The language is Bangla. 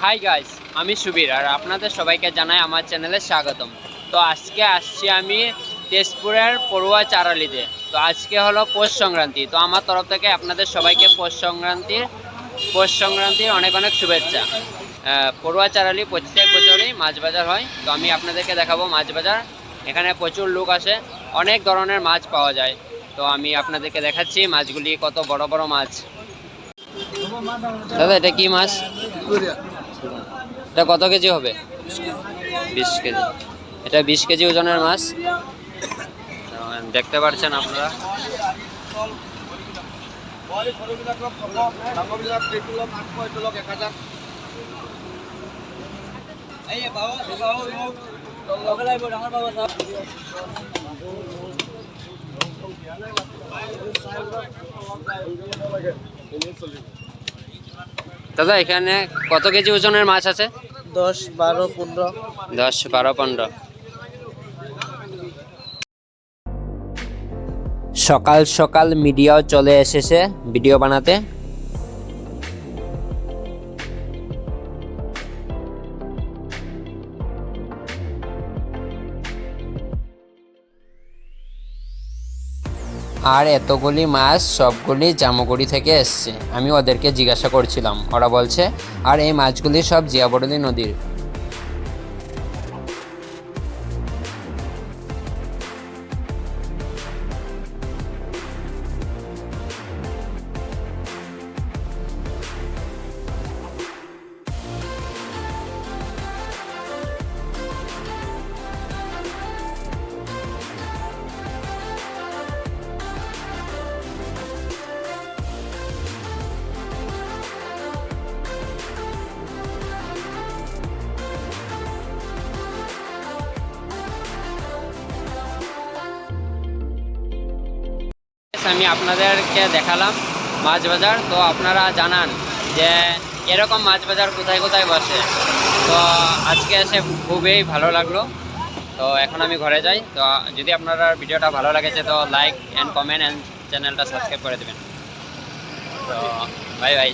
হাই গাইস, আমি সুবীর আর আপনাদের সবাইকে জানাই আমার চ্যানেলে স্বাগতম। তো আজকে আসছি আমি তেজপুরের পড়ুয়া চারালিতে। তো আজকে হলো পৌষ সংক্রান্তি। তো আমার তরফ থেকে আপনাদের সবাইকে পৌষ সংক্রান্তির অনেক অনেক শুভেচ্ছা। পড়ুয়া চারালি প্রত্যেক বছরই মাছ বাজার হয়। তো আমি আপনাদেরকে দেখাবো মাছ বাজার। এখানে প্রচুর লোক আসে, অনেক ধরনের মাছ পাওয়া যায়। তো আমি আপনাদেরকে দেখাচ্ছি মাছগুলি, কত বড় বড় মাছ। দাদা, এটা কি মাছ? এটা কত কেজি হবে? 20 কেজি। এটা 20 কেজি ওজনের মাছ। দেখতে পাচ্ছেন আপনারা। দাদা, এখানে কত কেজি ওজনের মাছ আছে? 10, 12, 15। 10, 12, 15। সকাল সকাল মিডিয়াও চলে এসেছে ভিডিও বানাতে। আর এতগুলি মাছ সবগুলি জামুগুড়ি থেকে এসছে। আমি ওদেরকে জিজ্ঞাসা করছিলাম, ওরা বলছে আর এই মাছগুলি সব জিয়াবরলী নদীর। আমি আপনাদেরকে দেখালাম মাছ বাজার। তো আপনারা জানান যে এরকম মাছ বাজার কোথায় কোথায় বসে। তো আজকে এসে খুবই ভালো লাগলো। তো এখন আমি ঘরে যাই। তো যদি আপনারা ভিডিওটা ভালো লাগেছে তো লাইক অ্যান্ড কমেন্ট অ্যান্ড চ্যানেলটা সাবস্ক্রাইব করে দেবেন। তো বাই বাই।